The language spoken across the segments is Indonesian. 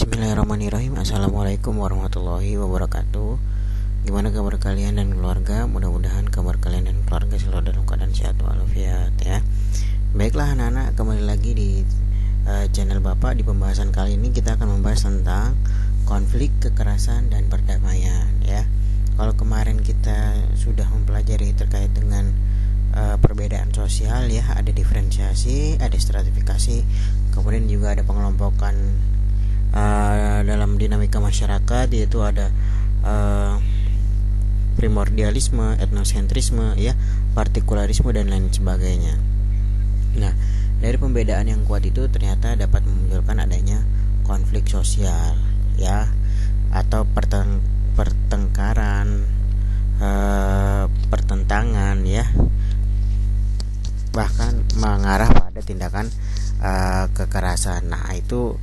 Bismillahirrahmanirrahim. Assalamualaikum warahmatullahi wabarakatuh. Gimana kabar kalian dan keluarga? Mudah-mudahan kabar kalian dan keluarga selalu dalam keadaan sehat walafiat ya. Baiklah anak-anak, kembali lagi di channel Bapak. Di pembahasan kali ini kita akan membahas tentang konflik, kekerasan, dan perdamaian ya. Kalau kemarin kita sudah mempelajari terkait dengan perbedaan sosial ya, ada diferensiasi, ada stratifikasi, kemudian juga ada pengelompokan dalam dinamika masyarakat, yaitu ada primordialisme, etnosentrisme ya, partikularisme dan lain sebagainya. Nah, dari pembedaan yang kuat itu ternyata dapat memunculkan adanya konflik sosial ya, atau pertengkaran, pertentangan ya, bahkan mengarah pada tindakan kekerasan. Nah, itu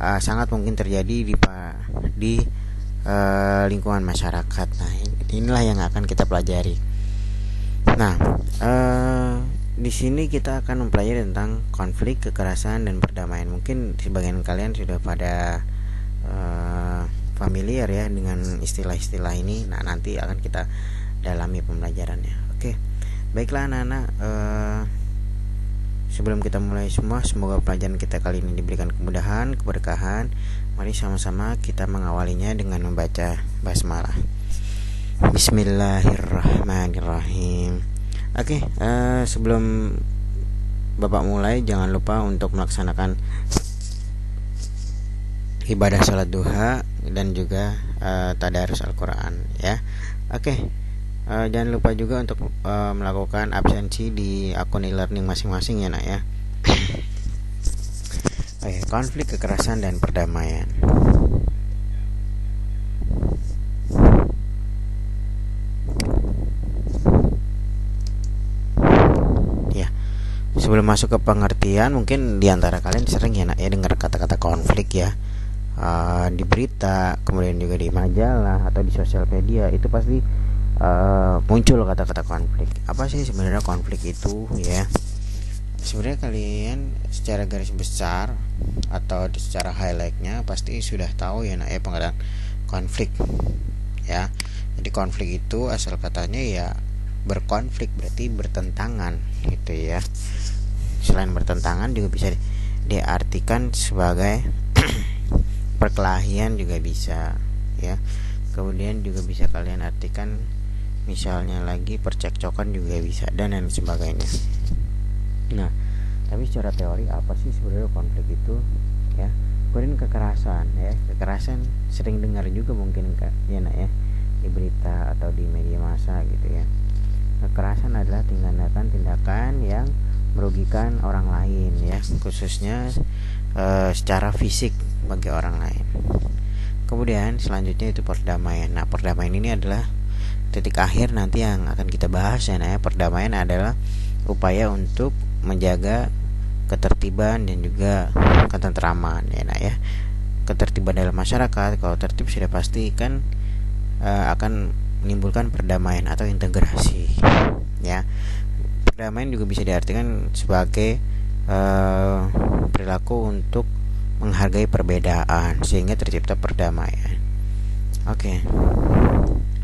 sangat mungkin terjadi di lingkungan masyarakat. Nah, inilah yang akan kita pelajari. Nah, di sini kita akan mempelajari tentang konflik, kekerasan, dan perdamaian. Mungkin sebagian kalian sudah pada familiar ya dengan istilah-istilah ini. Nah, nanti akan kita dalami pembelajarannya. Oke, baiklah anak-anak. Sebelum kita mulai semua, semoga pelajaran kita kali ini diberikan kemudahan, keberkahan. Mari sama-sama kita mengawalinya dengan membaca basmalah. Bismillahirrahmanirrahim. Oke, sebelum Bapak mulai, jangan lupa untuk melaksanakan ibadah salat duha dan juga tadarus Al-Quran ya. Oke. Jangan lupa juga untuk melakukan absensi di akun e-learning masing-masing ya nak ya. Oke, konflik, kekerasan, dan perdamaian. Ya, sebelum masuk ke pengertian, mungkin diantara kalian sering ya nak ya dengar kata-kata konflik ya, di berita, kemudian juga di majalah atau di sosial media. Itu pasti muncul kata-kata konflik. Apa sih sebenarnya konflik itu ya? Sebenarnya kalian secara garis besar atau secara highlightnya pasti sudah tahu ya nak ya pengertian konflik ya. Jadi konflik itu asal katanya ya berkonflik, berarti bertentangan gitu ya. Selain bertentangan juga bisa diartikan sebagai perkelahian juga bisa ya. Kemudian juga bisa kalian artikan misalnya lagi percekcokan juga bisa, dan lain sebagainya. Nah, tapi secara teori apa sih sebenarnya konflik itu ya? Kemudian kekerasan ya, kekerasan sering dengar juga mungkin ya nak ya di berita atau di media massa gitu ya. Kekerasan adalah tindakan yang merugikan orang lain ya, khususnya secara fisik bagi orang lain. Kemudian selanjutnya itu perdamaian. Nah, perdamaian ini adalah titik akhir nanti yang akan kita bahas ya nah ya. Perdamaian adalah upaya untuk menjaga ketertiban dan juga ketentraman ya nah ya. Ketertiban dalam masyarakat, kalau tertib sudah pasti kan akan menimbulkan perdamaian atau integrasi ya. Perdamaian juga bisa diartikan sebagai perilaku untuk menghargai perbedaan sehingga tercipta perdamaian. Oke.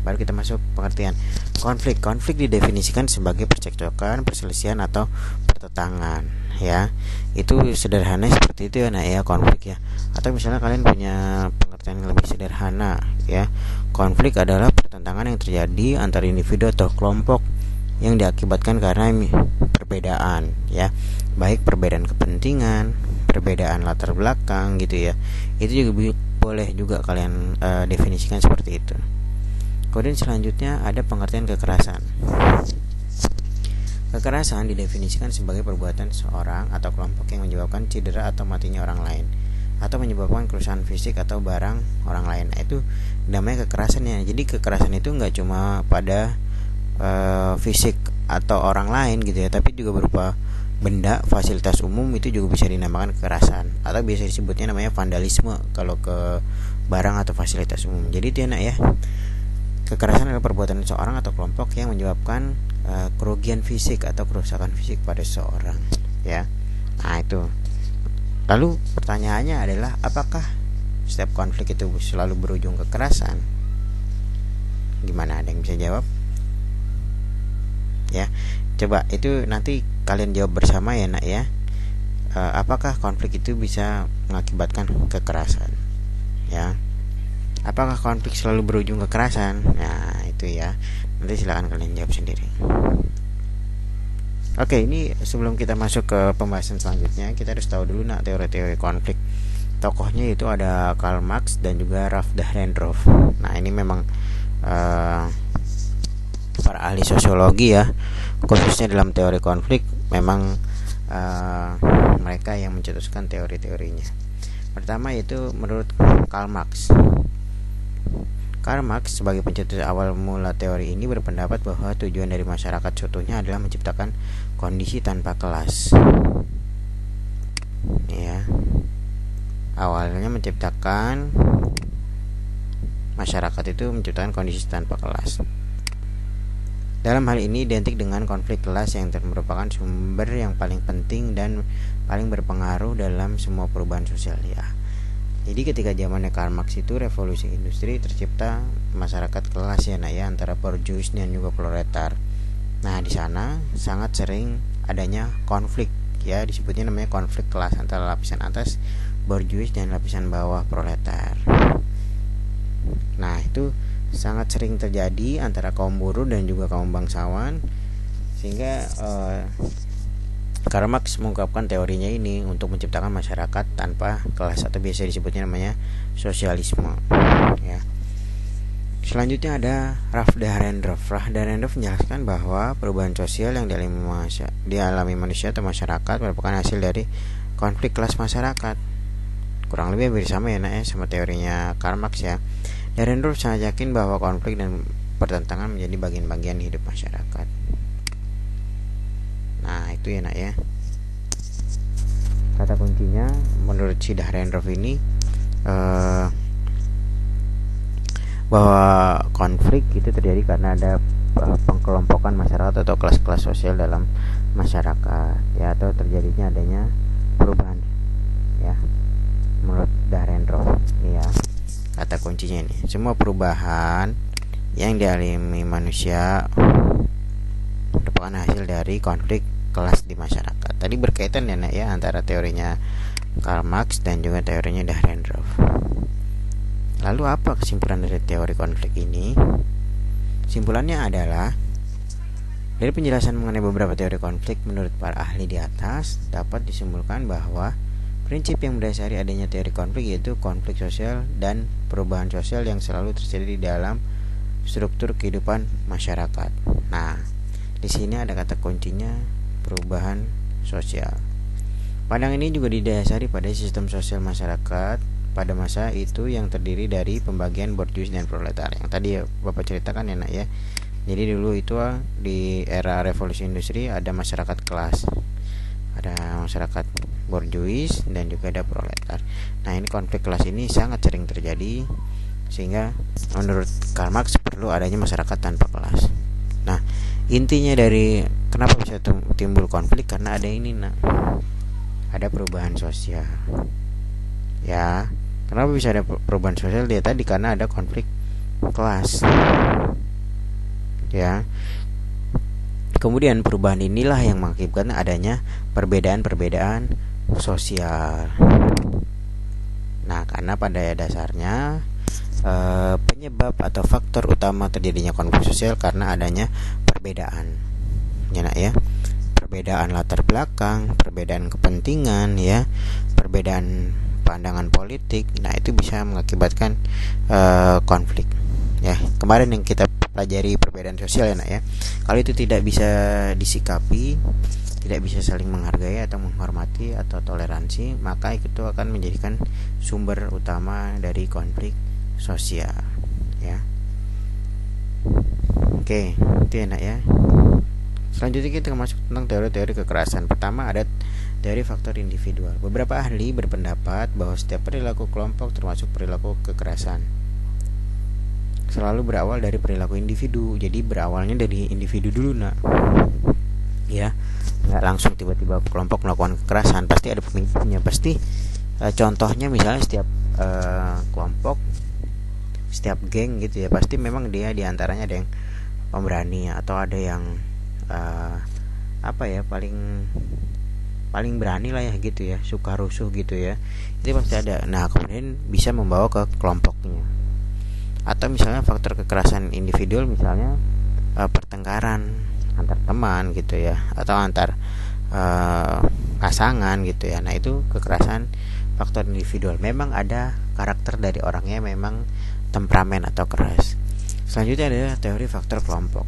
Baru kita masuk pengertian konflik. Konflik didefinisikan sebagai percekcokan, perselisihan atau pertentangan ya. Itu sederhana seperti itu ya nak ya, konflik ya. Atau misalnya kalian punya pengertian yang lebih sederhana ya. Konflik adalah pertentangan yang terjadi antara individu atau kelompok yang diakibatkan karena perbedaan ya. Baik perbedaan kepentingan, perbedaan latar belakang gitu ya. Itu juga boleh juga kalian definisikan seperti itu. Kemudian selanjutnya ada pengertian kekerasan. Kekerasan didefinisikan sebagai perbuatan seorang atau kelompok yang menyebabkan cedera atau matinya orang lain, atau menyebabkan kerusakan fisik atau barang orang lain. Nah, itu namanya kekerasannya. Jadi kekerasan itu nggak cuma pada fisik atau orang lain gitu ya, tapi juga berupa benda, fasilitas umum, itu juga bisa dinamakan kekerasan, atau biasa disebutnya namanya vandalisme kalau ke barang atau fasilitas umum. Jadi itu enak ya. Kekerasan adalah perbuatan seorang atau kelompok yang menyebabkan kerugian fisik atau kerusakan fisik pada seseorang ya. Nah, itu. Lalu pertanyaannya adalah apakah setiap konflik itu selalu berujung kekerasan? Gimana, ada yang bisa jawab? Ya, coba itu nanti kalian jawab bersama ya nak ya. Apakah konflik itu bisa mengakibatkan kekerasan? Ya, apakah konflik selalu berujung kekerasan? Nah itu ya, nanti silakan kalian jawab sendiri. Oke, ini sebelum kita masuk ke pembahasan selanjutnya, kita harus tahu dulu nak teori-teori konflik. Tokohnya itu ada Karl Marx dan juga Ralph Dahrendorf. Nah ini memang para ahli sosiologi ya, khususnya dalam teori konflik, memang mereka yang mencetuskan teori-teorinya. Pertama itu menurut Karl Marx. Karl Marx sebagai pencetus awal mula teori ini berpendapat bahwa tujuan dari masyarakat seutuhnya adalah menciptakan kondisi tanpa kelas. Ya. Awalnya menciptakan masyarakat itu menciptakan kondisi tanpa kelas. Dalam hal ini identik dengan konflik kelas yang merupakan sumber yang paling penting dan paling berpengaruh dalam semua perubahan sosial ya. Jadi ketika zamannya Karl Marx itu revolusi industri, tercipta masyarakat kelas ya nak ya, antara borjuis dan juga proletar. Nah di sana sangat sering adanya konflik ya, disebutnya namanya konflik kelas antara lapisan atas borjuis dan lapisan bawah proletar. Nah itu sangat sering terjadi antara kaum buruh dan juga kaum bangsawan, sehingga Karl Marx mengungkapkan teorinya ini untuk menciptakan masyarakat tanpa kelas atau biasa disebutnya namanya sosialisme ya. Selanjutnya ada Ralph Dahrendorf. Ralph Dahrendorf menjelaskan bahwa perubahan sosial yang dialami manusia atau masyarakat merupakan hasil dari konflik kelas masyarakat. Kurang lebih hampir sama ya nak ya, sama teorinya Karl Marx ya. Dahrendorf sangat yakin bahwa konflik dan pertentangan menjadi bagian-bagian hidup masyarakat. Nah itu ya nak ya, kata kuncinya menurut si Dahrendorf ini bahwa konflik itu terjadi karena ada pengkelompokan masyarakat atau kelas-kelas sosial dalam masyarakat ya, atau terjadinya adanya perubahan ya, menurut Dahrendorf ini ya, kata kuncinya ini, semua perubahan yang dialami manusia merupakan hasil dari konflik kelas di masyarakat. Tadi berkaitan ya nak ya antara teorinya Karl Marx dan juga teorinya Dahrendorf. Lalu apa kesimpulan dari teori konflik ini? Simpulannya adalah dari penjelasan mengenai beberapa teori konflik menurut para ahli di atas dapat disimpulkan bahwa prinsip yang mendasari adanya teori konflik yaitu konflik sosial dan perubahan sosial yang selalu terjadi di dalam struktur kehidupan masyarakat. Nah, di sini ada kata kuncinya perubahan sosial. Pandangan ini juga didasari pada sistem sosial masyarakat pada masa itu yang terdiri dari pembagian borjuis dan proletar. Yang tadi ya Bapak ceritakan ya nak ya. Jadi dulu itu di era revolusi industri ada masyarakat kelas. Ada masyarakat borjuis dan juga ada proletar. Nah, ini konflik kelas ini sangat sering terjadi, sehingga menurut Karl Marx perlu adanya masyarakat tanpa kelas. Nah, intinya dari kenapa bisa timbul konflik, karena ada ini nak, ada perubahan sosial ya. Kenapa bisa ada perubahan sosial? Dia tadi karena ada konflik kelas ya. Kemudian perubahan inilah yang mengakibatkan adanya perbedaan-perbedaan sosial. Nah, karena pada dasarnya penyebab atau faktor utama terjadinya konflik sosial karena adanya perbedaan ya nak ya, perbedaan latar belakang, perbedaan kepentingan ya, perbedaan pandangan politik. Nah itu bisa mengakibatkan konflik ya. Kemarin yang kita pelajari perbedaan sosial ya nak ya, kalau itu tidak bisa disikapi, tidak bisa saling menghargai atau menghormati atau toleransi, maka itu akan menjadikan sumber utama dari konflik sosial ya. Oke, itu enak ya. Selanjutnya kita masuk tentang teori-teori kekerasan. Pertama ada teori faktor individual. Beberapa ahli berpendapat bahwa setiap perilaku kelompok termasuk perilaku kekerasan selalu berawal dari perilaku individu. Jadi berawalnya dari individu dulu nak ya, nggak langsung tiba-tiba kelompok melakukan kekerasan. Pasti ada pemicunya. Pasti contohnya misalnya setiap kelompok, setiap geng gitu ya, pasti memang dia diantaranya ada yang pemberani atau ada yang paling berani lah ya gitu ya, suka rusuh gitu ya, itu pasti ada. Nah kemudian bisa membawa ke kelompoknya. Atau misalnya faktor kekerasan individual, misalnya pertengkaran antar teman gitu ya, atau antar pasangan gitu ya. Nah itu kekerasan faktor individual, memang ada karakter dari orangnya, memang temperamen atau keras. Selanjutnya ada teori faktor kelompok.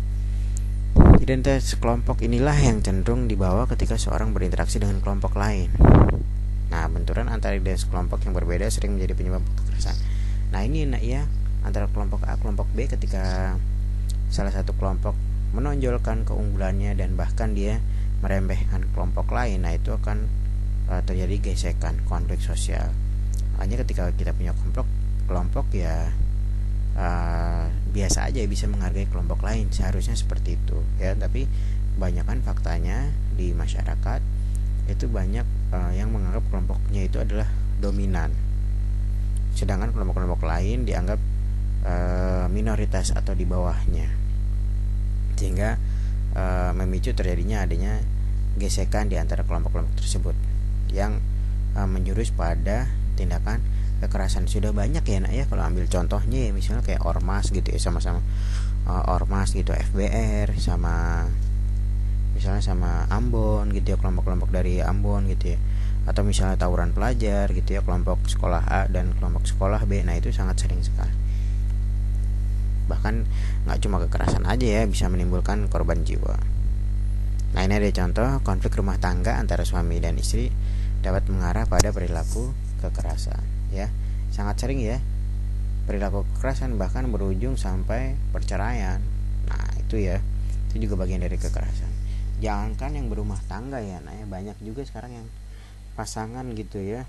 Identitas kelompok inilah yang cenderung dibawa ketika seorang berinteraksi dengan kelompok lain. Nah, benturan antara identitas kelompok yang berbeda sering menjadi penyebab kekerasan. Nah, ini enak ya, antara kelompok A kelompok B, ketika salah satu kelompok menonjolkan keunggulannya dan bahkan dia meremehkan kelompok lain, nah itu akan terjadi gesekan, konflik sosial. Makanya ketika kita punya kelompok ya biasa aja bisa menghargai kelompok lain, seharusnya seperti itu ya. Tapi kebanyakan faktanya di masyarakat itu banyak yang menganggap kelompoknya itu adalah dominan, sedangkan kelompok-kelompok lain dianggap minoritas atau di bawahnya, sehingga memicu terjadinya adanya gesekan di antara kelompok-kelompok tersebut yang menjurus pada tindakan kekerasan. Sudah banyak ya nak ya, kalau ambil contohnya ya, misalnya kayak ormas gitu ya, sama-sama ormas gitu, FBR sama misalnya sama Ambon gitu ya, kelompok-kelompok dari Ambon gitu ya, atau misalnya tawuran pelajar gitu ya, kelompok sekolah A dan kelompok sekolah B. Nah itu sangat sering sekali, bahkan nggak cuma kekerasan aja ya, bisa menimbulkan korban jiwa. Nah ini ada contoh konflik rumah tangga antara suami dan istri dapat mengarah pada perilaku kekerasan ya, sangat sering ya, perilaku kekerasan bahkan berujung sampai perceraian. Nah itu ya, itu juga bagian dari kekerasan. Jangankan yang berumah tangga ya, nah ya, banyak juga sekarang yang pasangan gitu ya,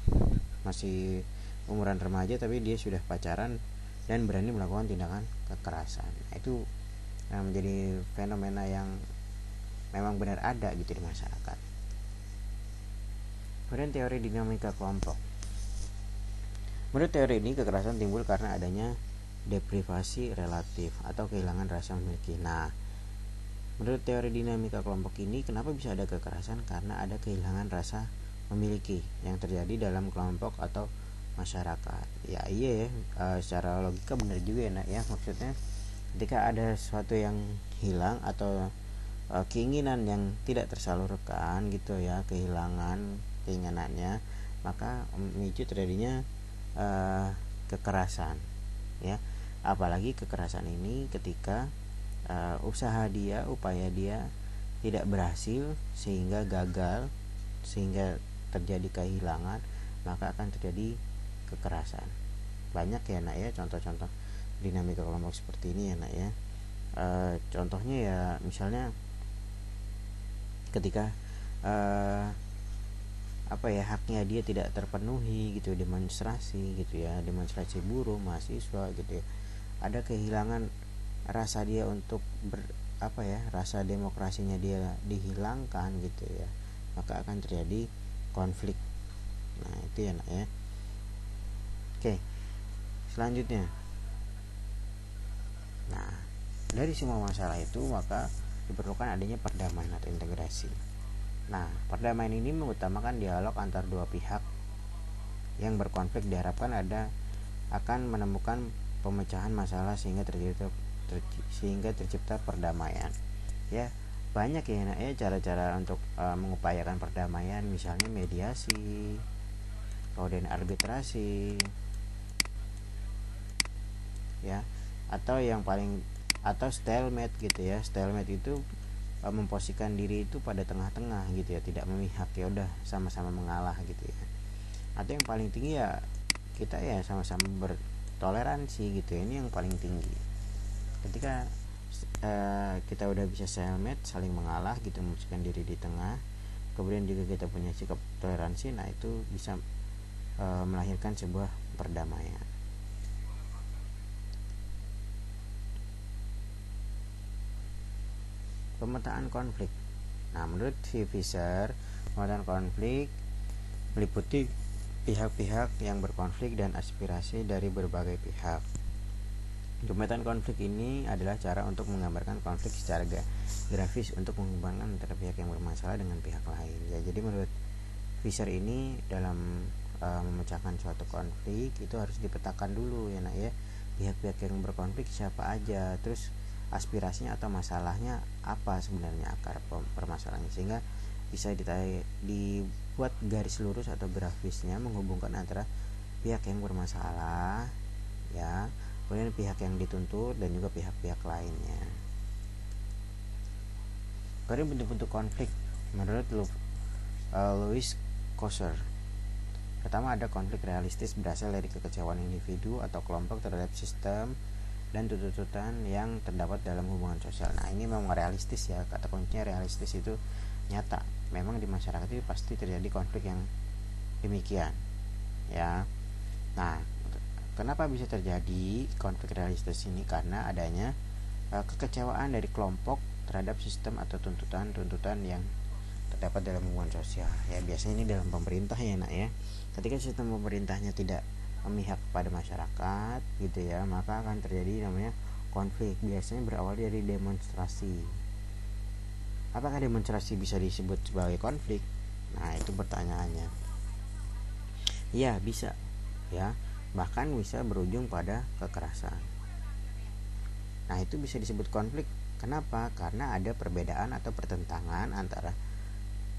masih umuran remaja tapi dia sudah pacaran dan berani melakukan tindakan kekerasan. Nah itu menjadi fenomena yang memang benar ada gitu di masyarakat. Kemudian teori dinamika kelompok. Menurut teori ini, kekerasan timbul karena adanya deprivasi relatif atau kehilangan rasa memiliki. Nah, menurut teori dinamika kelompok ini, kenapa bisa ada kekerasan? Karena ada kehilangan rasa memiliki yang terjadi dalam kelompok atau masyarakat. Ya iya ya, secara logika benar juga ya nak ya, maksudnya ketika ada sesuatu yang hilang atau keinginan yang tidak tersalurkan gitu ya, kehilangan keinginannya, maka memicu terjadinya kekerasan ya. Apalagi kekerasan ini ketika upaya dia tidak berhasil sehingga gagal, sehingga terjadi kehilangan, maka akan terjadi kekerasan. Banyak ya nak ya contoh-contoh dinamika kelompok seperti ini ya nak ya. Contohnya ya misalnya ketika haknya dia tidak terpenuhi gitu, demonstrasi gitu ya, demonstrasi buruh, mahasiswa gitu ya, ada kehilangan rasa dia untuk rasa demokrasinya dia dihilangkan gitu ya, maka akan terjadi konflik. Nah itu ya nak ya. Oke, selanjutnya, nah dari semua masalah itu maka diperlukan adanya perdamaian atau integrasi. Nah, perdamaian ini mengutamakan dialog antar dua pihak yang berkonflik, diharapkan akan menemukan pemecahan masalah sehingga tercipta perdamaian. Ya, banyak ya nak ya cara-cara untuk mengupayakan perdamaian, misalnya mediasi, kemudian arbitrasi, ya, atau stalemate gitu ya. Stalemate itu memposisikan diri itu pada tengah-tengah gitu ya, tidak memihak, ya udah sama-sama mengalah gitu ya. Atau yang paling tinggi ya kita ya sama-sama bertoleransi gitu ya, ini yang paling tinggi. Ketika kita udah bisa stalemate, saling mengalah gitu, memposisikan diri di tengah, kemudian juga kita punya sikap toleransi, nah itu bisa melahirkan sebuah perdamaian. Pemetaan konflik. Nah, menurut si Fisher, pemetaan konflik meliputi pihak-pihak yang berkonflik dan aspirasi dari berbagai pihak. Pemetaan konflik ini adalah cara untuk menggambarkan konflik secara grafis untuk menghubungkan antara pihak yang bermasalah dengan pihak lain. Ya, jadi menurut Fisher ini dalam memecahkan suatu konflik itu harus dipetakan dulu ya nak ya, pihak-pihak yang berkonflik siapa aja, terus aspirasinya atau masalahnya apa sebenarnya akar permasalahannya, sehingga bisa dibuat garis lurus atau grafisnya menghubungkan antara pihak yang bermasalah ya, kemudian pihak yang dituntut dan juga pihak-pihak lainnya. Kemudian bentuk-bentuk konflik menurut Louis Kosser. Pertama, ada konflik realistis berasal dari kekecewaan individu atau kelompok terhadap sistem dan tuntutan yang terdapat dalam hubungan sosial. Nah, ini memang realistis ya, kata kuncinya realistis itu nyata. Memang di masyarakat itu pasti terjadi konflik yang demikian ya. Nah, kenapa bisa terjadi konflik realistis ini? Karena adanya kekecewaan dari kelompok terhadap sistem atau tuntutan yang terdapat dalam hubungan sosial ya. Biasanya ini dalam pemerintah ya nak ya, ketika sistem pemerintahnya tidak memihak kepada masyarakat gitu ya, maka akan terjadi namanya konflik. Biasanya berawal dari demonstrasi. Apakah demonstrasi bisa disebut sebagai konflik? Nah, itu pertanyaannya. Iya, bisa ya, bahkan bisa berujung pada kekerasan. Nah, itu bisa disebut konflik. Kenapa? Karena ada perbedaan atau pertentangan antara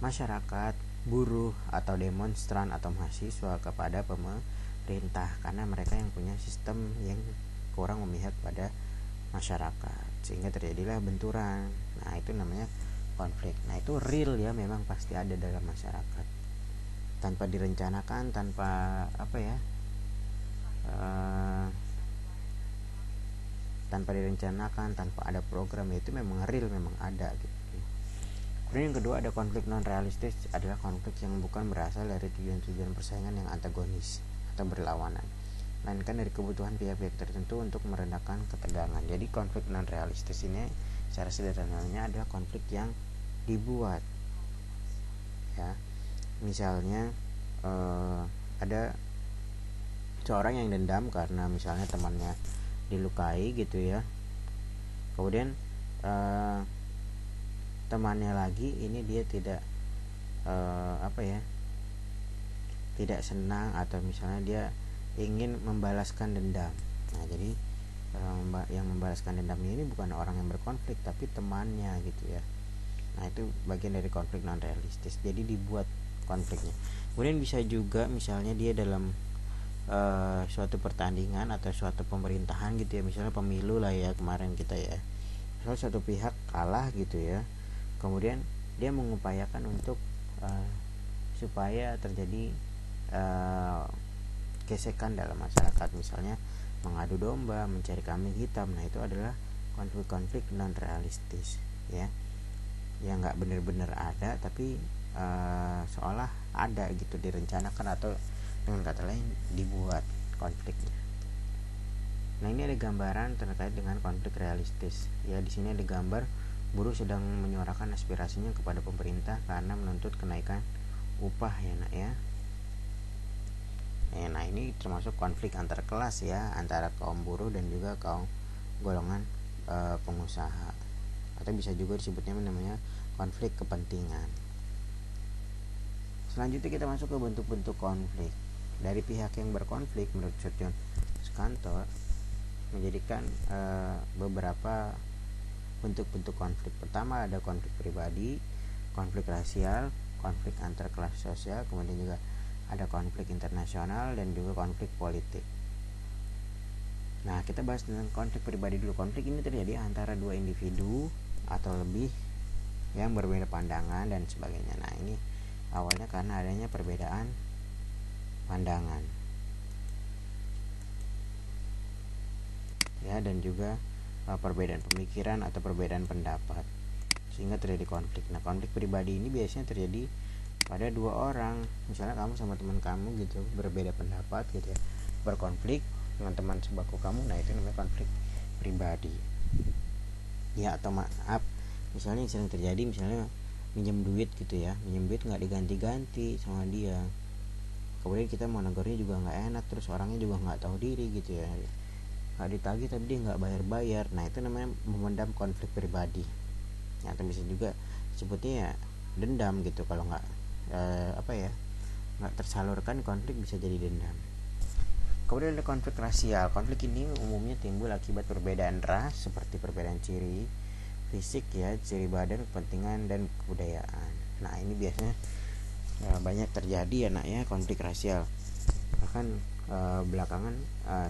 masyarakat, buruh atau demonstran atau mahasiswa kepada pemerintah, karena mereka yang punya sistem yang kurang memihak pada masyarakat, sehingga terjadilah benturan. Nah, itu namanya konflik. Nah, itu real ya, memang pasti ada dalam masyarakat tanpa direncanakan, tanpa tanpa direncanakan, tanpa ada program, itu memang real, memang ada gitu. Kemudian yang kedua, ada konflik non realistis, adalah konflik yang bukan berasal dari tujuan-tujuan persaingan yang antagonis atau berlawanan, melainkan dari kebutuhan pihak-pihak tertentu untuk meredakan ketegangan. Jadi konflik non realistis ini secara sederhananya adalah konflik yang dibuat ya. Misalnya ada seorang yang dendam karena misalnya temannya dilukai gitu ya, kemudian temannya lagi ini dia tidak tidak senang, atau misalnya dia ingin membalaskan dendam. Nah, jadi yang membalaskan dendam ini bukan orang yang berkonflik tapi temannya gitu ya. Nah, itu bagian dari konflik non realistis, jadi dibuat konfliknya. Kemudian bisa juga misalnya dia dalam suatu pertandingan atau suatu pemerintahan gitu ya, misalnya pemilu lah ya kemarin kita ya, misalnya suatu pihak kalah gitu ya, kemudian dia mengupayakan untuk supaya terjadi gesekan dalam masyarakat, misalnya mengadu domba, mencari kambing hitam. Nah, itu adalah konflik-konflik non realistis ya, yang nggak benar-benar ada tapi seolah ada gitu, direncanakan, atau dengan kata lain dibuat konfliknya. Nah, ini ada gambaran terkait dengan konflik realistis ya. Di sini ada gambar buruh sedang menyuarakan aspirasinya kepada pemerintah karena menuntut kenaikan upah ya nak ya. Nah, ini termasuk konflik antar kelas ya, antara kaum buruh dan juga kaum golongan pengusaha, atau bisa juga disebutnya namanya konflik kepentingan. Selanjutnya kita masuk ke bentuk-bentuk konflik. Dari pihak yang berkonflik, menurut Sir John Skantor menjadikan beberapa bentuk-bentuk konflik. Pertama, ada konflik pribadi, konflik rasial, konflik antar kelas sosial, kemudian juga ada konflik internasional dan juga konflik politik. Nah, kita bahas tentang konflik pribadi dulu. Konflik ini terjadi antara dua individu atau lebih yang berbeda pandangan dan sebagainya. Nah, ini awalnya karena adanya perbedaan pandangan ya, dan juga perbedaan pemikiran atau perbedaan pendapat, sehingga terjadi konflik. Nah, konflik pribadi ini biasanya terjadi pada dua orang. Misalnya kamu sama teman kamu gitu berbeda pendapat gitu ya, berkonflik dengan teman sebaku kamu. Nah, itu namanya konflik pribadi ya. Atau maaf, misalnya yang sering terjadi, misalnya minjem duit gitu ya, minjem duit nggak diganti-ganti sama dia. kemudian kita mau negornya juga nggak enak, terus orangnya juga nggak tahu diri gitu ya, nggak ditagih tapi dia nggak bayar. Nah itu namanya memendam konflik pribadi ya, atau bisa juga sebutnya ya dendam gitu. Kalau nggak nggak tersalurkan, konflik bisa jadi dendam. Kemudian ada konflik rasial. Konflik ini umumnya timbul akibat perbedaan ras, seperti perbedaan ciri fisik ya, ciri badan, kepentingan, dan kebudayaan. Nah ini biasanya banyak terjadi ya nak ya, konflik rasial. Bahkan belakangan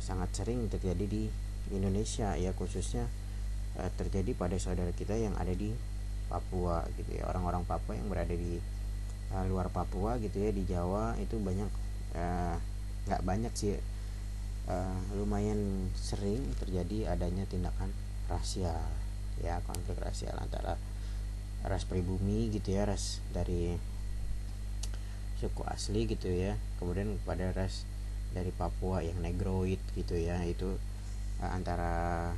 sangat sering terjadi di Indonesia ya, khususnya terjadi pada saudara kita yang ada di Papua gitu ya, orang-orang Papua yang berada di luar Papua gitu ya, di Jawa itu banyak, nggak banyak sih, lumayan sering terjadi adanya tindakan rasial ya, konflik rasial antara ras pribumi gitu ya, ras dari suku asli gitu ya, kemudian pada ras dari Papua yang negroid gitu ya, itu antara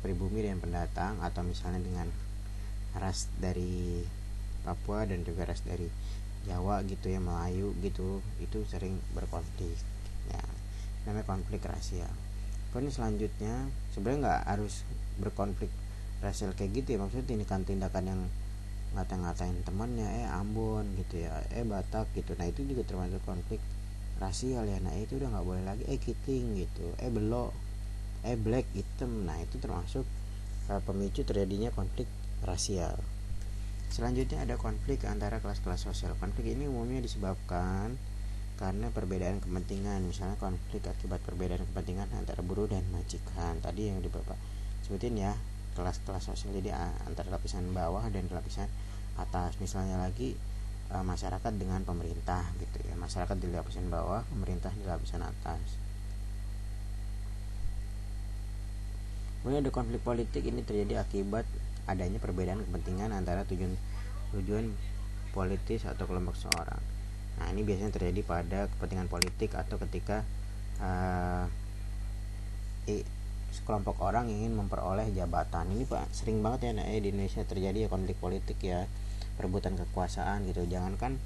pribumi dan pendatang, atau misalnya dengan ras dari Papua dan juga ras dari Jawa gitu ya, Melayu gitu, itu sering berkonflik ya, namanya konflik rasial. Kemudian selanjutnya sebenarnya nggak harus berkonflik rasial kayak gitu ya, maksudnya tindakan-tindakan yang ngata-ngatain temannya, Ambon gitu ya, Batak gitu, nah itu juga termasuk konflik rasial ya. Nah itu udah nggak boleh lagi, kiting gitu, belok, black, hitam, nah itu termasuk pemicu terjadinya konflik rasial. Selanjutnya ada konflik antara kelas-kelas sosial. Konflik ini umumnya disebabkan karena perbedaan kepentingan, misalnya konflik akibat perbedaan kepentingan antara buruh dan majikan. Tadi yang di Bapak sebutin ya, kelas-kelas sosial, jadi antara lapisan bawah dan lapisan atas. Misalnya lagi masyarakat dengan pemerintah gitu ya, masyarakat di lapisan bawah, pemerintah di lapisan atas. Kemudian ada konflik politik. Ini terjadi akibat adanya perbedaan kepentingan antara tujuan politis atau kelompok seorang. Nah ini biasanya terjadi pada kepentingan politik atau ketika sekelompok orang ingin memperoleh jabatan. Ini Pak sering banget ya di Indonesia terjadi ya konflik politik ya, perebutan kekuasaan gitu. Jangankan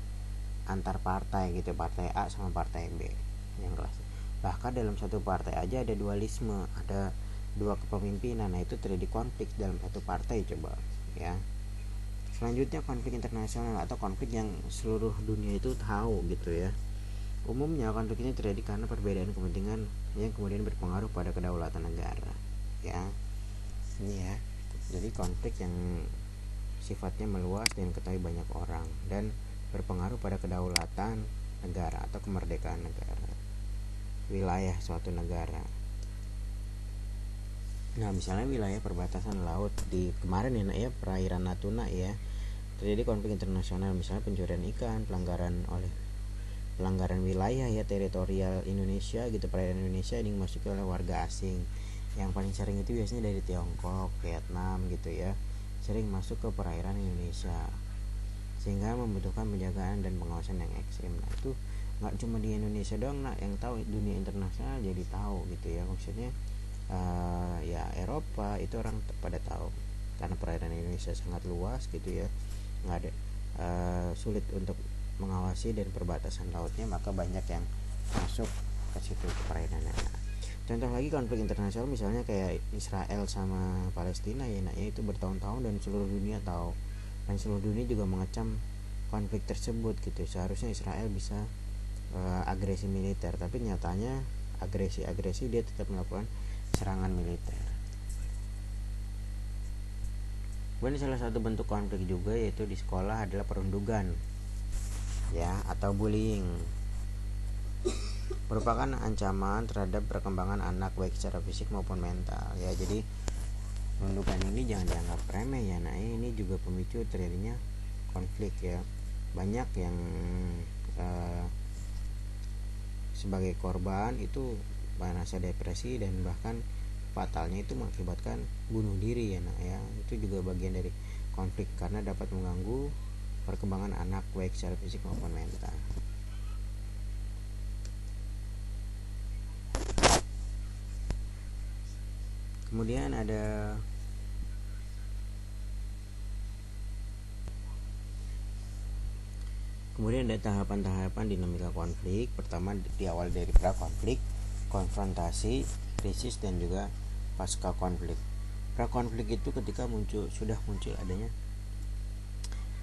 antar partai gitu, partai A sama partai B yang kelas. Bahkan dalam satu partai aja ada dualisme, ada dua kepemimpinan. Nah itu terjadi konflik dalam satu partai coba ya. Selanjutnya konflik internasional atau konflik yang seluruh dunia itu tahu gitu ya. Umumnya konflik ini terjadi karena perbedaan kepentingan yang kemudian berpengaruh pada kedaulatan negara ya. Ini ya, jadi konflik yang sifatnya meluas dan diketahui banyak orang dan berpengaruh pada kedaulatan negara atau kemerdekaan negara, wilayah suatu negara. Nah misalnya wilayah perbatasan laut di kemarin ya perairan Natuna ya, terjadi konflik internasional, misalnya pencurian ikan, pelanggaran wilayah ya, teritorial Indonesia gitu, perairan Indonesia ini dimasuki oleh warga asing. Yang paling sering itu biasanya dari Tiongkok, Vietnam gitu ya, sering masuk ke perairan Indonesia sehingga membutuhkan penjagaan dan pengawasan yang ekstrim. Nah itu nggak cuma di Indonesia doang, nah yang tahu dunia internasional jadi tahu gitu ya, maksudnya ya Eropa itu orang pada tahu karena perairan Indonesia sangat luas gitu ya, nggak ada sulit untuk mengawasi dan perbatasan lautnya, maka banyak yang masuk ke situ ke perairannya. Contoh lagi konflik internasional misalnya kayak Israel sama Palestina ya, nah itu bertahun-tahun dan seluruh dunia tahu, dan seluruh dunia juga mengecam konflik tersebut gitu. Seharusnya Israel bisa agresi militer, tapi nyatanya agresi dia tetap melakukan serangan militer. Kemudian salah satu bentuk konflik juga yaitu di sekolah adalah perundungan ya atau bullying, merupakan ancaman terhadap perkembangan anak baik secara fisik maupun mental ya. Jadi perundungan ini jangan dianggap remeh ya. Nah ini juga pemicu terjadinya konflik ya. Banyak yang sebagai korban itu merasa depresi dan bahkan fatalnya itu mengakibatkan bunuh diri ya. Nah ya itu juga bagian dari konflik karena dapat mengganggu perkembangan anak baik secara fisik maupun mental. Kemudian ada Kemudian ada tahapan-tahapan dinamika konflik. Pertama diawali dari prakonflik, konfrontasi, krisis, dan juga pasca konflik. Prakonflik itu ketika sudah muncul adanya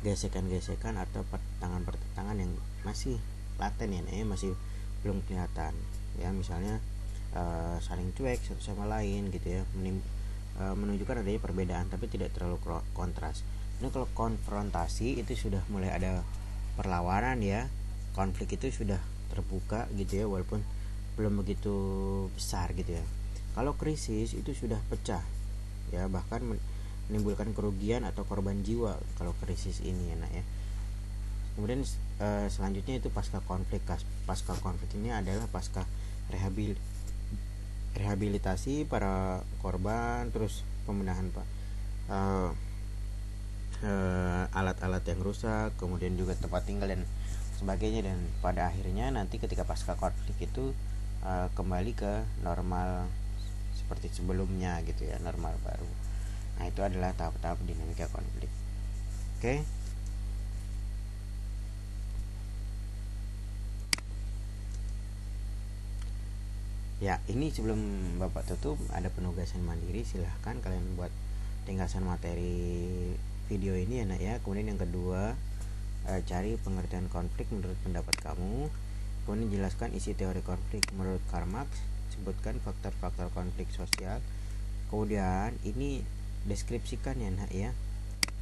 gesekan-gesekan atau pertentangan yang masih laten ya, masih belum kelihatan ya, misalnya saling cuek satu sama lain gitu ya, menunjukkan adanya perbedaan tapi tidak terlalu kontras. Ini kalau konfrontasi itu sudah mulai ada perlawanan ya, konflik itu sudah terbuka gitu ya, walaupun belum begitu besar gitu ya. Kalau krisis itu sudah pecah ya, bahkan menimbulkan kerugian atau korban jiwa kalau krisis ini ya. Kemudian selanjutnya itu pasca konflik. Pasca konflik ini adalah pasca rehabilitasi para korban, terus pembenahan alat-alat yang rusak, kemudian juga tempat tinggal dan sebagainya, dan pada akhirnya nanti ketika pasca konflik itu kembali ke normal seperti sebelumnya gitu ya, normal baru. Nah, itu adalah tahap-tahap dinamika konflik. Oke. Ya, ini sebelum Bapak tutup ada penugasan mandiri, silahkan kalian buat ringkasan materi video ini ya nak ya. Kemudian yang kedua, cari pengertian konflik menurut pendapat kamu. Kemudian jelaskan isi teori konflik menurut Karl Marx. Sebutkan faktor-faktor konflik sosial. Kemudian ini deskripsikan ya nak ya,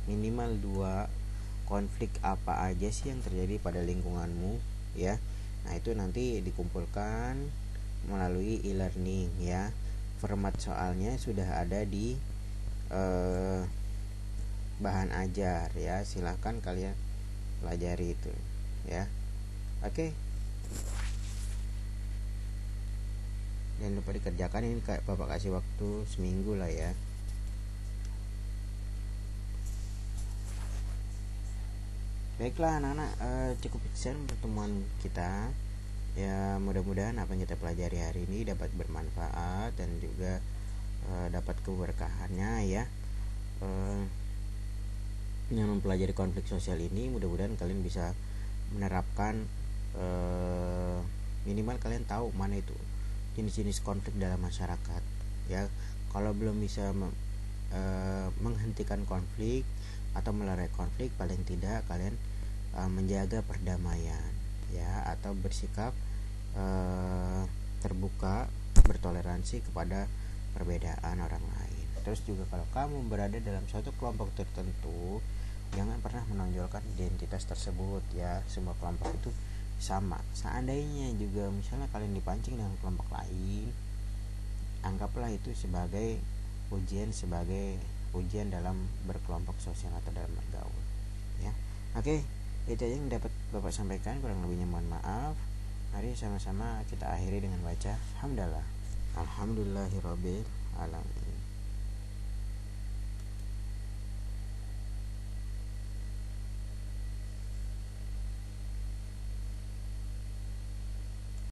minimal 2 konflik apa aja sih yang terjadi pada lingkunganmu ya. Nah, itu nanti dikumpulkan melalui e-learning ya. Format soalnya sudah ada di bahan ajar ya, silahkan kalian pelajari itu ya. Oke. Jangan lupa dikerjakan, ini kayak Bapak kasih waktu seminggu lah ya. Baiklah anak-anak, cukup sekian pertemuan kita ya. Mudah-mudahan apa yang kita pelajari hari ini dapat bermanfaat dan juga dapat keberkahannya ya. Yang mempelajari konflik sosial ini, mudah-mudahan kalian bisa menerapkan, minimal kalian tahu mana itu jenis-jenis konflik dalam masyarakat ya. Kalau belum bisa menghentikan konflik atau melerai konflik, paling tidak kalian menjaga perdamaian ya, atau bersikap terbuka, bertoleransi kepada perbedaan orang lain. Terus juga kalau kamu berada dalam suatu kelompok tertentu, jangan pernah menonjolkan identitas tersebut ya. Semua kelompok itu sama. Seandainya juga misalnya kalian dipancing dengan kelompok lain, anggaplah itu sebagai ujian dalam berkelompok sosial atau dalam bergaul ya. Oke, itu aja yang dapat Bapak sampaikan, kurang lebihnya mohon maaf. Mari sama-sama kita akhiri dengan baca hamdalah. Alhamdulillahirabbil alamin.